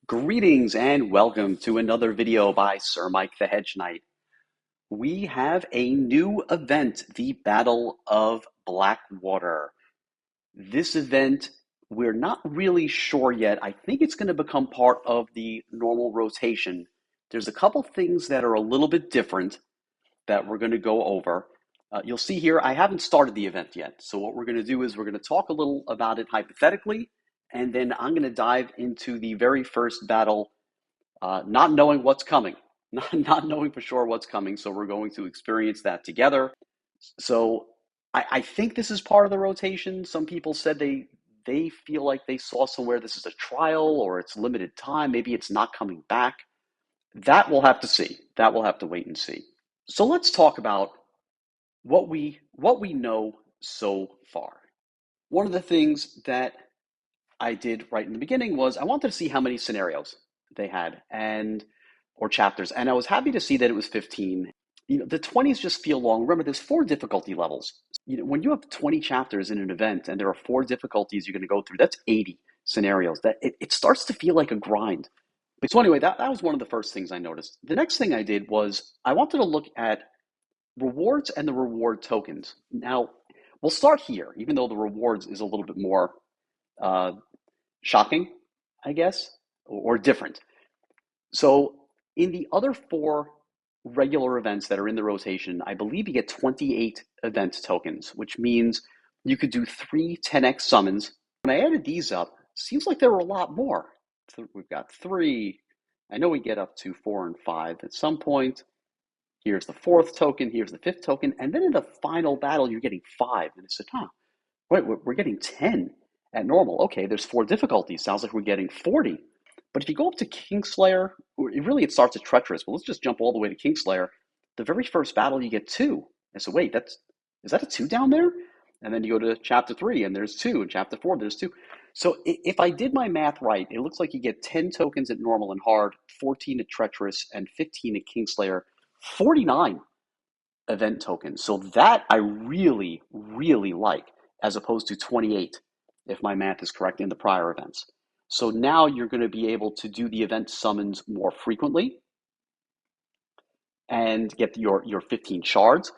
Greetings and welcome to another video by Sir Mike the Hedge Knight. We have a new event, the Battle of Blackwater. This event, we're not really sure yet. I think it's going to become part of the normal rotation. There's a couple things that are a little bit different that we're going to go over. You'll see here, I haven't started the event yet. So what we're going to do is we're going to talk a little about it hypothetically, and then I'm going to dive into the very first battle not knowing what's coming, not knowing for sure what's coming. So we're going to experience that together. So I think this is part of the rotation. Some people said they feel like they saw somewhere this is a trial or it's limited time. Maybe it's not coming back. That we'll have to see. That we'll have to wait and see. So let's talk about what we know so far. One of the things that I did right in the beginning was I wanted to see how many scenarios they had and or chapters, and I was happy to see that it was 15. The 20s just feel long. Remember, there's four difficulty levels. When you have 20 chapters in an event and there are four difficulties you're going to go through, that's 80 scenarios. That it starts to feel like a grind. So anyway, that was one of the first things I noticed. The next thing I did was I wanted to look at rewards and the reward tokens. Now, we'll start here, even though the rewards is a little bit more uh, shocking, I guess, or different. So in the other four regular events that are in the rotation, I believe you get 28 event tokens, which means you could do three 10x summons. When I added these up, seems like there were a lot more. So we've got three. I know we get up to 4 and 5 at some point. Here's the fourth token, here's the fifth token, and then in the final battle, you're getting 5. And I said, wait, we're getting 10 at normal. Okay, there's four difficulties. Sounds like we're getting 40. But if you go up to Kingslayer, it starts at Treacherous, but let's just jump all the way to Kingslayer. The very first battle, you get 2. I said, wait, is that a 2 down there? And then you go to chapter 3, and there's 2. And chapter 4, there's 2. So if I did my math right, it looks like you get 10 tokens at normal and hard, 14 at Treacherous, and 15 at Kingslayer, 49 event tokens. So that I really, really like, as opposed to 28, if my math is correct, in the prior events. So now you're going to be able to do the event summons more frequently and get your 15 shards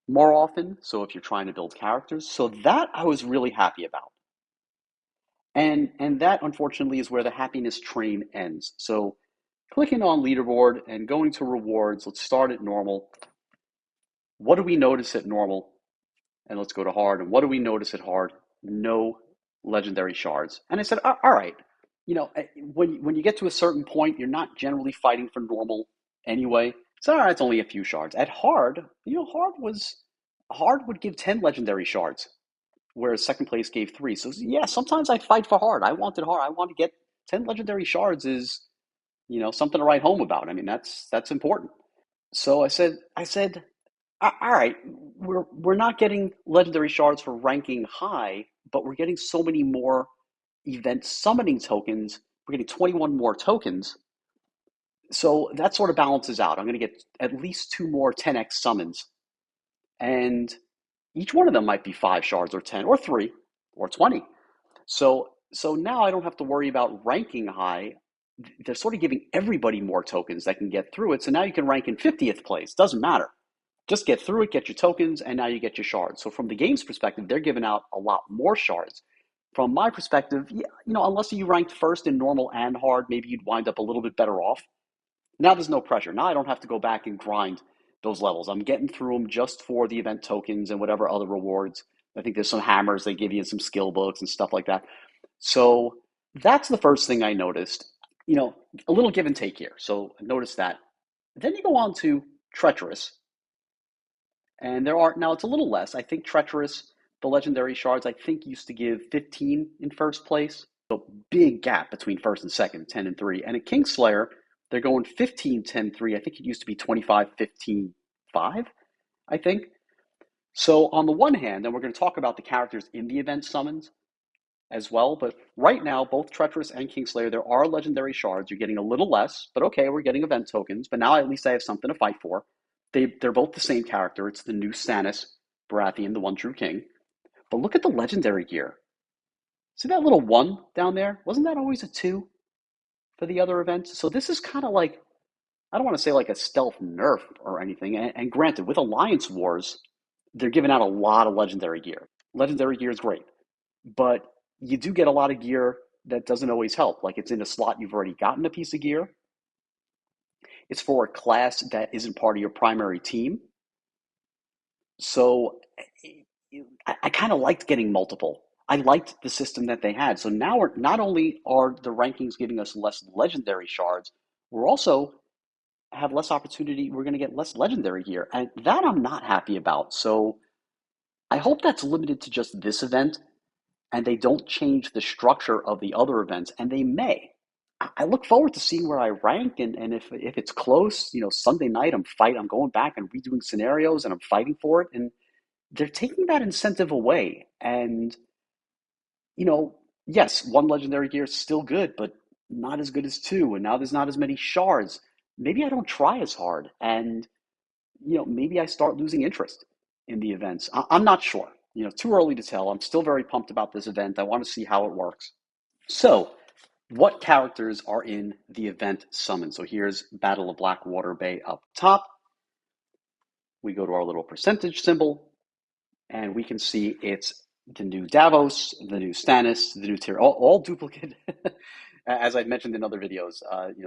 more often. So if you're trying to build characters, so that I was really happy about. And that unfortunately is where the happiness train ends. So clicking on leaderboard and going to rewards, let's start at normal. What do we notice at normal? And let's go to hard. And what do we notice at hard? No legendary shards. And I said, all right, when you get to a certain point, you're not generally fighting for normal anyway. So all right, it's only a few shards. At hard, hard would give 10 legendary shards, whereas second place gave 3. So yeah, sometimes I fight for hard. I wanted hard. I want to get 10 legendary shards is, something to write home about. I mean, that's important. So I said, all right, we're not getting legendary shards for ranking high, but we're getting so many more event summoning tokens. We're getting 21 more tokens. So that sort of balances out. I'm going to get at least 2 more 10x summons. And each one of them might be 5 shards or 10 or 3 or 20. So now I don't have to worry about ranking high. They're sort of giving everybody more tokens that can get through it. So now you can rank in 50th place. Doesn't matter. Just get through it, get your tokens, and now you get your shards. So from the game's perspective, they're giving out a lot more shards. From my perspective, yeah, unless you ranked first in normal and hard, maybe you'd wind up a little bit better off. Now there's no pressure. Now I don't have to go back and grind those levels. I'm getting through them just for the event tokens and whatever other rewards. I think there's some hammers they give you and some skill books and stuff like that. So that's the first thing I noticed. A little give and take here. So notice that. Then you go on to Treacherous. And now it's a little less. I think Treacherous, the legendary shards, I think used to give 15 in first place. So big gap between first and second, 10 and 3. And at Kingslayer, they're going 15, 10, 3. I think it used to be 25, 15, 5, I think. So on the one hand, and we're going to talk about the characters in the event summons as well, but right now, both Treacherous and Kingslayer, there are legendary shards. You're getting a little less, but okay, we're getting event tokens. But now at least I have something to fight for. They're both the same character. It's the new Stannis Baratheon, the one true king. But look at the legendary gear. See that little 1 down there? Wasn't that always a 2? for the other events. So this is kind of like, I don't want to say like a stealth nerf or anything. And granted, with Alliance Wars, they're giving out a lot of legendary gear. Legendary gear is great, but you do get a lot of gear that doesn't always help. Like it's in a slot you've already gotten a piece of gear. It's for a class that isn't part of your primary team. So I kind of liked getting multiple. I liked the system that they had. So now we're, not only are the rankings giving us less legendary shards, we're also have less opportunity. We're going to get less legendary gear, and that I'm not happy about. So I hope that's limited to just this event, and they don't change the structure of the other events, and they may. I look forward to seeing where I rank, and if it's close, Sunday night I'm going back and redoing scenarios, and I'm fighting for it, and they're taking that incentive away. And you know, yes, one legendary gear is still good, but not as good as two, and now there's not as many shards. Maybe I don't try as hard, and maybe I start losing interest in the events. I'm not sure. Too early to tell. I'm still very pumped about this event. I want to see how it works. So, what characters are in the event summon? So here's Battle of Blackwater Bay up top. We go to our little percentage symbol, and we can see it's the new Davos, the new Stannis, the new Tyrion, all duplicate. As I've mentioned in other videos,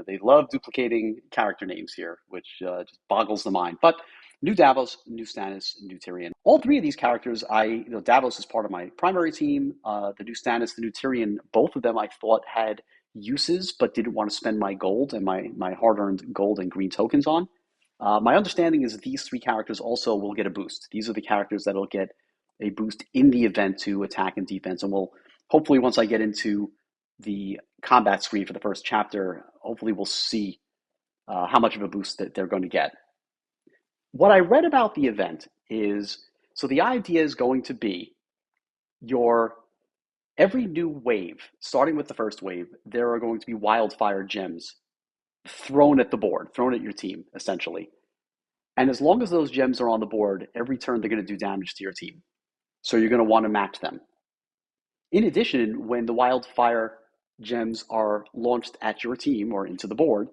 they love duplicating character names here, which just boggles the mind. But new Davos, new Stannis, new Tyrion. All three of these characters, Davos is part of my primary team. The new Stannis, the new Tyrion, both of them I thought had uses, but didn't want to spend my gold and my hard-earned gold and green tokens on. My understanding is that these three characters also will get a boost. These are the characters that'll get a boost in the event to attack and defense. And we'll hopefully, once I get into the combat screen for the first chapter, hopefully we'll see how much of a boost that they're going to get. What I read about the event is, so the idea is going to be your every new wave, starting with the first wave, there are going to be wildfire gems thrown at the board, thrown at your team, essentially. And as long as those gems are on the board, every turn they're going to do damage to your team. So you're going to want to match them. In addition, when the wildfire gems are launched at your team or into the board,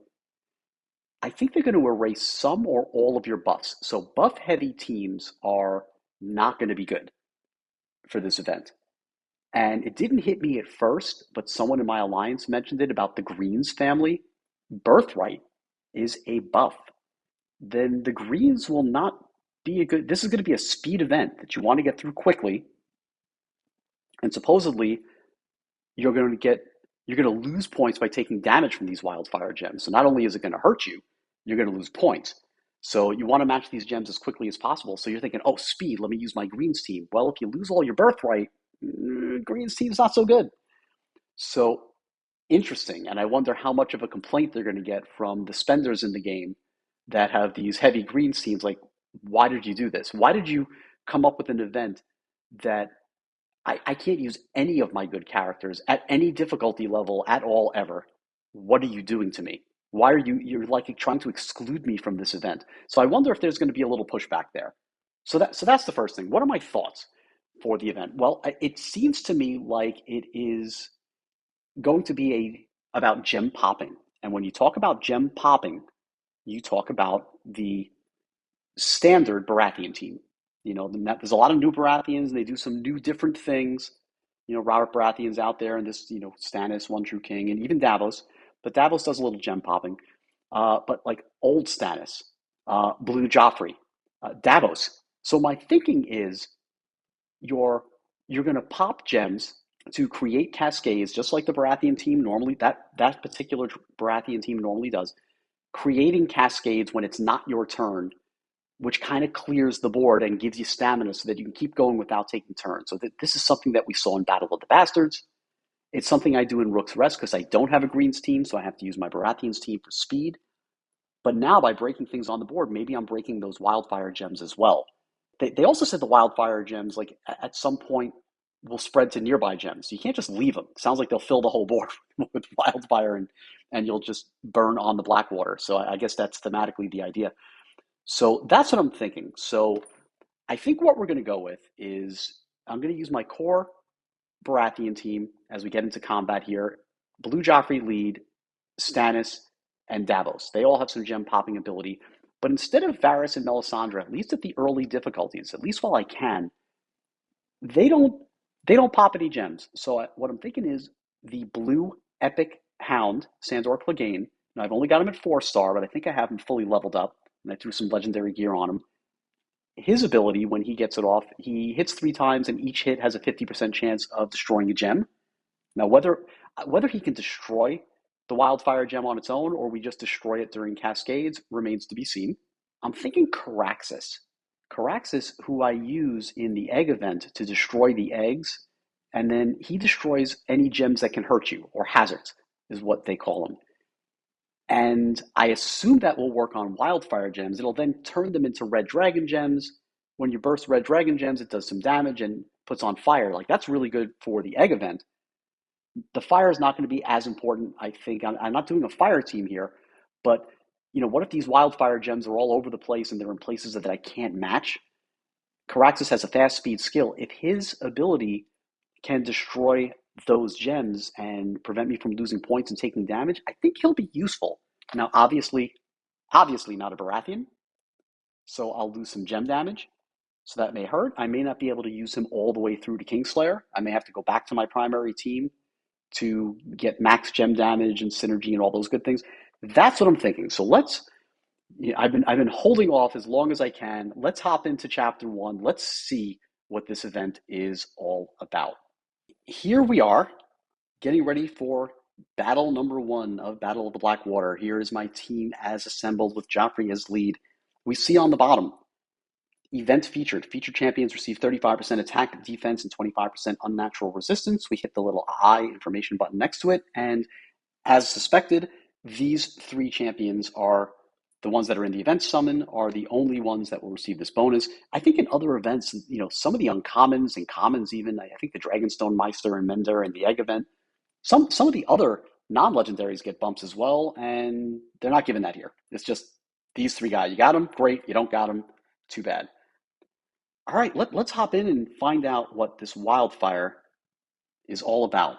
I think they're going to erase some or all of your buffs. So buff heavy teams are not going to be good for this event. And it didn't hit me at first, but someone in my alliance mentioned it about the Greens family. Birthright is a buff. Then the Greens will not be a good. This is going to be a speed event that you want to get through quickly. And supposedly, you're going to lose points by taking damage from these wildfire gems. So not only is it going to hurt you, you're going to lose points. So you want to match these gems as quickly as possible. So you're thinking, oh, speed, let me use my Greens team. Well, if you lose all your birthright, Greens team's not so good. So interesting. And I wonder how much of a complaint they're going to get from the spenders in the game that have these heavy Greens teams. Like, why did you do this? Why did you come up with an event that I can't use any of my good characters at any difficulty level at all ever? What are you doing to me? Why are you're like trying to exclude me from this event? So I wonder if there's going to be a little pushback there. So that's the first thing. What are my thoughts for the event? Well, it seems to me like it is going to be about gem popping. And when you talk about gem popping, you talk about the standard Baratheon team. There's a lot of new Baratheons, and they do some new different things. Robert Baratheon's out there, and this, Stannis, One True King, and even Davos. But Davos does a little gem popping. But like old Stannis, Blue Joffrey, Davos. So my thinking is you're going to pop gems to create cascades, just like the Baratheon team normally, that particular Baratheon team normally does, creating cascades when it's not your turn, which kind of clears the board and gives you stamina so that you can keep going without taking turns. So this is something that we saw in Battle of the Bastards. It's something I do in Rook's Rest because I don't have a Greens team, so I have to use my Baratheons team for speed. But now by breaking things on the board, maybe I'm breaking those wildfire gems as well. They also said the wildfire gems, like at some point, will spread to nearby gems. So you can't just leave them. It sounds like they'll fill the whole board with wildfire and you'll just burn on the Blackwater. So I guess that's thematically the idea. So that's what I'm thinking. So I think what we're going to go with is I'm going to use my core Baratheon team as we get into combat here. Blue Joffrey lead, Stannis, and Davos. They all have some gem popping ability. But instead of Varys and Melisandre, at least at the early difficulties, at least while I can, they don't they don't pop any gems. So what I'm thinking is the blue epic hound, Sandor Clegane. Now I've only got him at 4-star, but I think I have him fully leveled up, and I threw some legendary gear on him. His ability, when he gets it off, he hits 3 times, and each hit has a 50% chance of destroying a gem. Now, whether he can destroy the wildfire gem on its own, or we just destroy it during cascades, remains to be seen. I'm thinking Caraxes. Caraxes, who I use in the egg event to destroy the eggs, and then he destroys any gems that can hurt you, or hazards, is what they call them. And I assume that will work on wildfire gems. It'll then turn them into red dragon gems. When you burst red dragon gems, it does some damage and puts on fire. Like, that's really good for the egg event. The fire is not going to be as important, I think. I'm not doing a fire team here, but what if these wildfire gems are all over the place and they're in places that I can't match? Caraxes has a fast speed skill. If his ability can destroy those gems and prevent me from losing points and taking damage, I think he'll be useful. Now, obviously not a Baratheon, so I'll lose some gem damage. So that may hurt. I may not be able to use him all the way through to Kingslayer. I may have to go back to my primary team to get max gem damage and synergy and all those good things. That's what I'm thinking. So I've been holding off as long as I can. Let's hop into chapter 1. Let's see what this event is all about. Here we are, getting ready for battle number 1 of Battle of the Blackwater. Here is my team as assembled with Joffrey as lead. We see on the bottom, event featured. Featured champions receive 35% attack, defense, and 25% unnatural resistance. We hit the little I information button next to it, and as suspected, these 3 champions are the ones that are in the event summon, are the only ones that will receive this bonus. I think in other events, some of the uncommons and commons even, I think the Dragonstone Meister and Mender and the Egg event, some of the other non-legendaries get bumps as well, and they're not given that here. It's just these 3 guys. You got them, great. You don't got them, too bad. All right, let's hop in and find out what this wildfire is all about.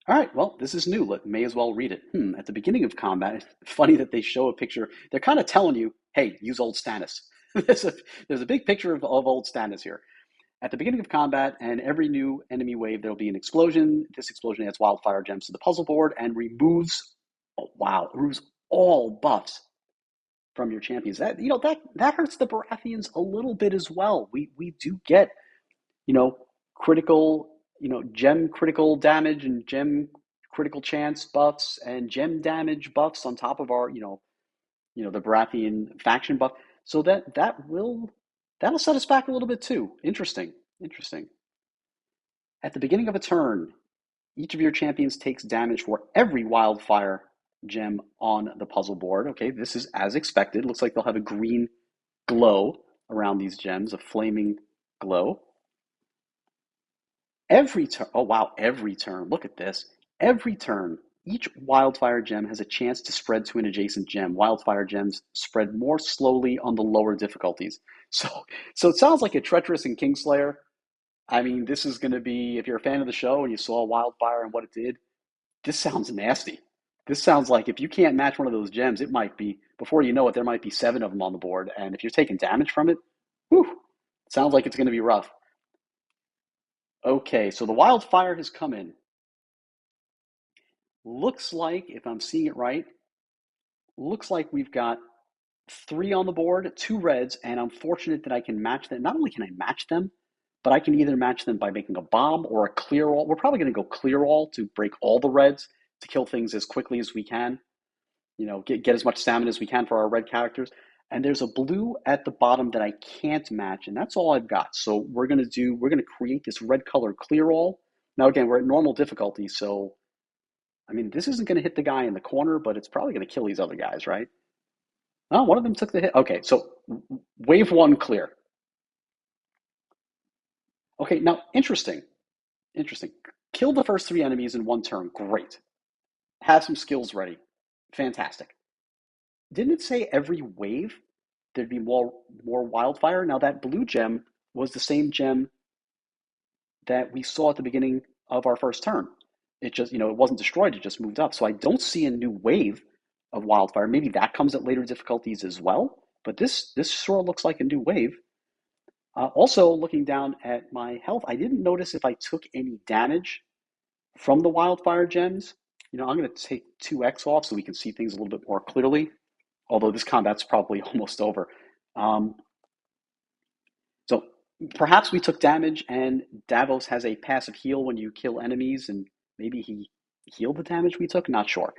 All right, well, this is new. May as well read it. At the beginning of combat, it's funny that they show a picture. They're kind of telling you, hey, use old Stannis. there's, a big picture of old Stannis here. At the beginning of combat and every new enemy wave, there'll be an explosion. This explosion adds wildfire gems to the puzzle board and removes, oh, wow, removes all buffs from your champions. That hurts the Baratheons a little bit as well. We do get critical, gem critical damage and gem critical chance buffs and gem damage buffs on top of our, the Baratheon faction buff. So that'll set us back a little bit too. Interesting. Interesting. At the beginning of a turn, each of your champions takes damage for every wildfire gem on the puzzle board. Okay, this is as expected. Looks like they'll have a green glow around these gems, a flaming glow. Every turn, oh wow, every turn, look at this. Every turn, each wildfire gem has a chance to spread to an adjacent gem. Wildfire gems spread more slowly on the lower difficulties. So, so it sounds like a treacherous in Kingslayer. I mean, this is going to be, if you're a fan of the show and you saw Wildfire and what it did, this sounds nasty. This sounds like if you can't match one of those gems, it might be, before you know it, there might be 7 of them on the board. And if you're taking damage from it, whew, it sounds like it's going to be rough. Okay, so the wildfire has come in. Looks like, if I'm seeing it right, looks like we've got 3 on the board, 2 reds, and I'm fortunate that I can match them. Not only can I match them, but I can either match them by making a bomb or a clear all. We're probably going to go clear all to break all the reds to kill things as quickly as we can. Get as much stamina as we can for our red characters. And there's a blue at the bottom that I can't match, and that's all I've got. So we're going to create this red color clear all. Now again, we're at normal difficulty, so I mean, this isn't going to hit the guy in the corner, but it's probably going to kill these other guys, right? Oh, one of them took the hit. Okay, so wave 1 clear. Okay, now interesting. Interesting. Kill the first 3 enemies in 1 turn. Great. Have some skills ready. Fantastic. Didn't it say every wave there'd be more wildfire? Now that blue gem was the same gem that we saw at the beginning of our first turn. It just, it wasn't destroyed, it just moved up. So I don't see a new wave of wildfire. Maybe that comes at later difficulties as well, but this sure looks like a new wave. Also, looking down at my health, I didn't notice if I took any damage from the wildfire gems. I'm going to take 2x off so we can see things a little bit more clearly, although this combat's probably almost over. Um, so perhaps we took damage, and Davos has a passive heal when you kill enemies, and maybe he healed the damage we took. Not sure.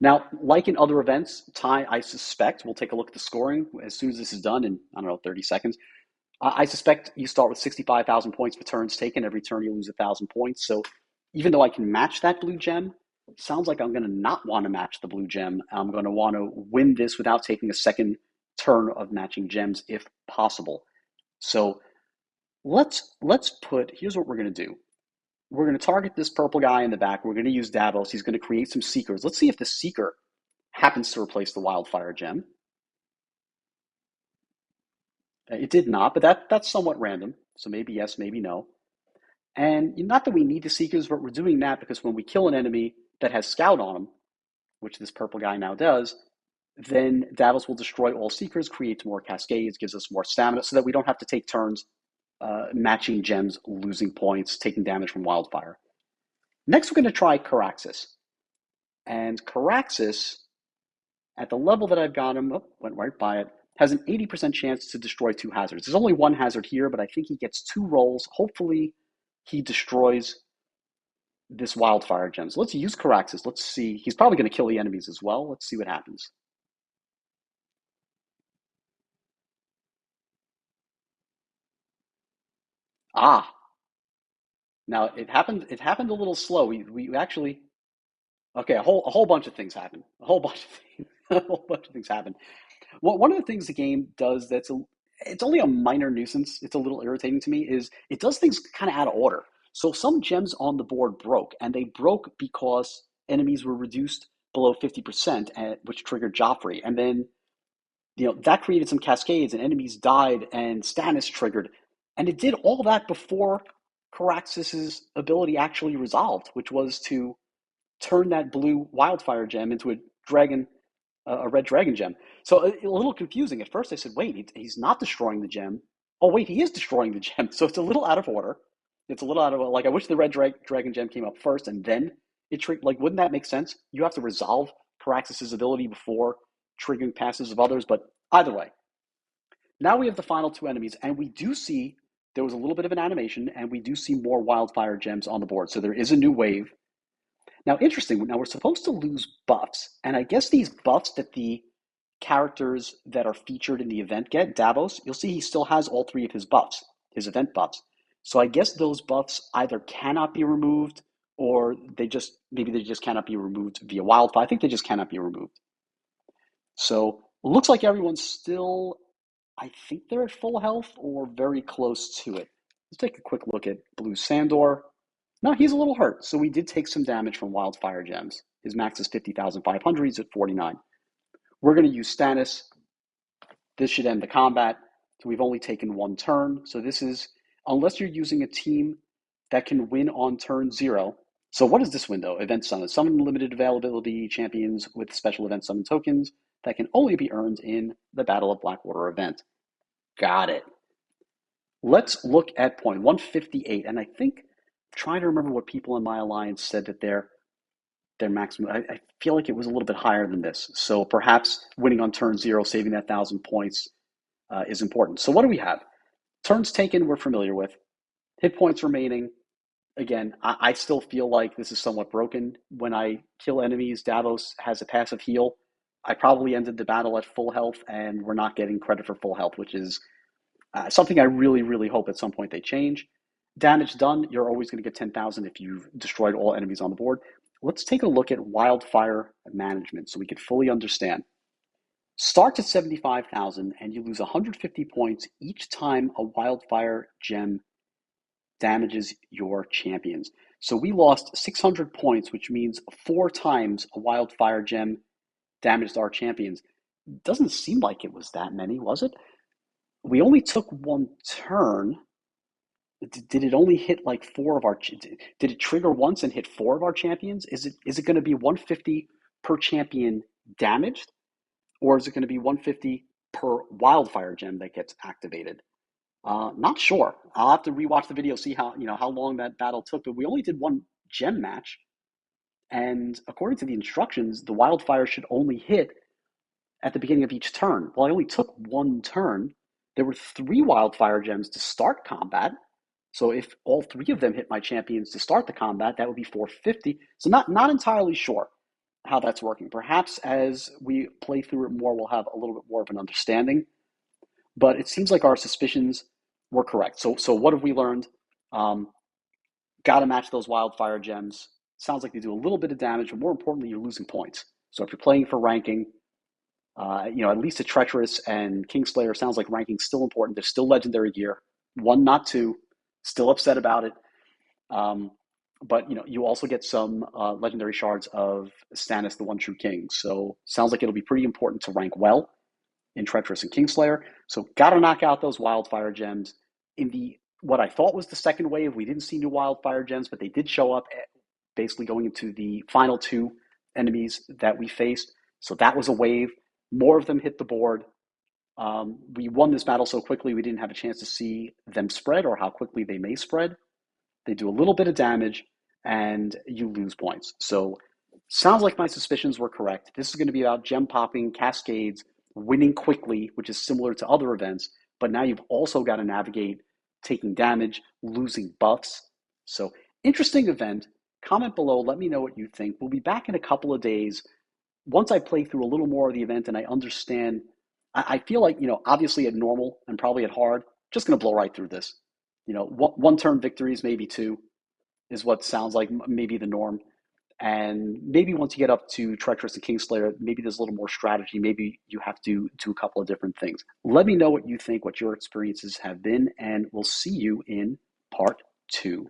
Now, like in other events, Ty, I suspect we'll take a look at the scoring as soon as this is done in, I don't know, 30 seconds. I suspect you start with 65,000 points for turns taken. Every turn you lose 1,000 points. So even though I can match that blue gem, it sounds like I'm going to not want to match the blue gem. I'm going to want to win this without taking a second turn of matching gems if possible. So let's put, here's what we're going to do. We're going to target this purple guy in the back. We're going to use Davos. He's going to create some Seekers. Let's see if the Seeker happens to replace the Wildfire gem. It did not, but that's somewhat random. So maybe yes, maybe no. And not that we need the Seekers, but we're doing that because when we kill an enemy that has Scout on him, which this purple guy now does, then Davos will destroy all Seekers, creates more Cascades, gives us more stamina so that we don't have to take turns matching gems, losing points, taking damage from Wildfire. Next, we're going to try Caraxes. And Caraxes, at the level that I've got him, went right by it, has an 80% chance to destroy 2 hazards. There's only 1 hazard here, but I think he gets 2 rolls. Hopefully, he destroys this Wildfire gem. So let's use Caraxes. Let's see. He's probably going to kill the enemies as well. Let's see what happens. Ah, now it happened. It happened a little slow. We actually okay. A whole bunch of things happened. A whole bunch of things. A whole bunch of things happened. Well, one of the things the game does it's only a minor nuisance. It's a little irritating to me. Is it does things kind of out of order. So some gems on the board broke, and they broke because enemies were reduced below 50%, which triggered Joffrey, and then that created some cascades, and enemies died, and Stannis triggered, and it did all that before Caraxes's ability actually resolved, which was to turn that blue wildfire gem into a red dragon gem. So a little confusing. At first I said, wait, he's not destroying the gem. Oh, wait, he is destroying the gem. So it's a little out of order. It's a little out of, like, I wish the red dragon gem came up first and then like, wouldn't that make sense? You have to resolve Caraxes's ability before triggering passes of others. But either way, now we have the final 2 enemies, and we do see there was a little bit of an animation, and we do see more wildfire gems on the board. So there is a new wave. Now, interesting, now we're supposed to lose buffs, and I guess these buffs that the characters that are featured in the event get, Davos, you'll see he still has all 3 of his buffs, his event buffs. So I guess those buffs either cannot be removed, or maybe they just cannot be removed via wildfire. I think they just cannot be removed. So it looks like everyone's still, I think they're at full health or very close to it. Let's take a quick look at Blue Sandor. No, he's a little hurt. So we did take some damage from Wildfire Gems. His max is 50,500. He's at 49. We're going to use Stannis. This should end the combat. So we've only taken 1 turn. So this is, unless you're using a team that can win on turn 0. So what is this window? Event summon. Summon limited availability champions with special event summon tokens that can only be earned in the Battle of Blackwater event. Got it. Let's look at point 158. And I think, trying to remember what people in my alliance said that their maximum, I feel like it was a little bit higher than this. So perhaps winning on turn 0, saving that 1,000 points is important. So what do we have? Turns taken, we're familiar with. Hit points remaining. Again, I still feel like this is somewhat broken. When I kill enemies, Davos has a passive heal. I probably ended the battle at full health, and we're not getting credit for full health, which is something I really, really hope at some point they change. Damage done, you're always going to get 10,000 if you've destroyed all enemies on the board. Let's take a look at wildfire management so we can fully understand. Starts at 75,000, and you lose 150 points each time a wildfire gem damages your champions. So we lost 600 points, which means 4 times a wildfire gem damaged our champions. Doesn't seem like it was that many, was it? We only took 1 turn. Did it only hit like four of our? Did it trigger once and hit four of our champions? Is it going to be 150 per champion damaged, or is it going to be 150 per wildfire gem that gets activated? Not sure. I'll have to rewatch the video, see how long that battle took. But we only did one gem match, and according to the instructions, the wildfire should only hit at the beginning of each turn. Well, I only took one turn. There were three wildfire gems to start combat. So if all three of them hit my champions to start the combat, that would be 450. So not entirely sure how that's working. Perhaps as we play through it more, we'll have a little bit more of an understanding. But it seems like our suspicions were correct. So what have we learned? Um, Got to match those wildfire gems. Sounds like they do a little bit of damage, but more importantly, you're losing points. So if you're playing for ranking, at least a Treacherous and Kingslayer sounds like ranking's still important. There's still legendary gear. One, not two. Still upset about it. Um, but you also get some legendary shards of Stannis, the One True King. So sounds like it'll be pretty important to rank well in Treacherous and Kingslayer. So got to knock out those wildfire gems. In the what I thought was the second wave, we didn't see new wildfire gems, but they did show up, basically going into the final two enemies that we faced. So that was a wave. More of them hit the board. We won this battle so quickly we didn't have a chance to see them spread or how quickly they may spread. They do a little bit of damage and you lose points. So sounds like my suspicions were correct. This is going to be about gem popping, cascades, winning quickly, which is similar to other events, but now you've also got to navigate taking damage, losing buffs. So interesting event. Comment below, let me know what you think. We'll be back in a couple of days once I play through a little more of the event and I understand. I feel like, obviously at normal and probably at hard, just going to blow right through this. One turn victories, maybe two, is what sounds like maybe the norm. And maybe once you get up to Treacherous and Kingslayer, maybe there's a little more strategy. Maybe you have to do a couple of different things. Let me know what you think, what your experiences have been, and we'll see you in part 2.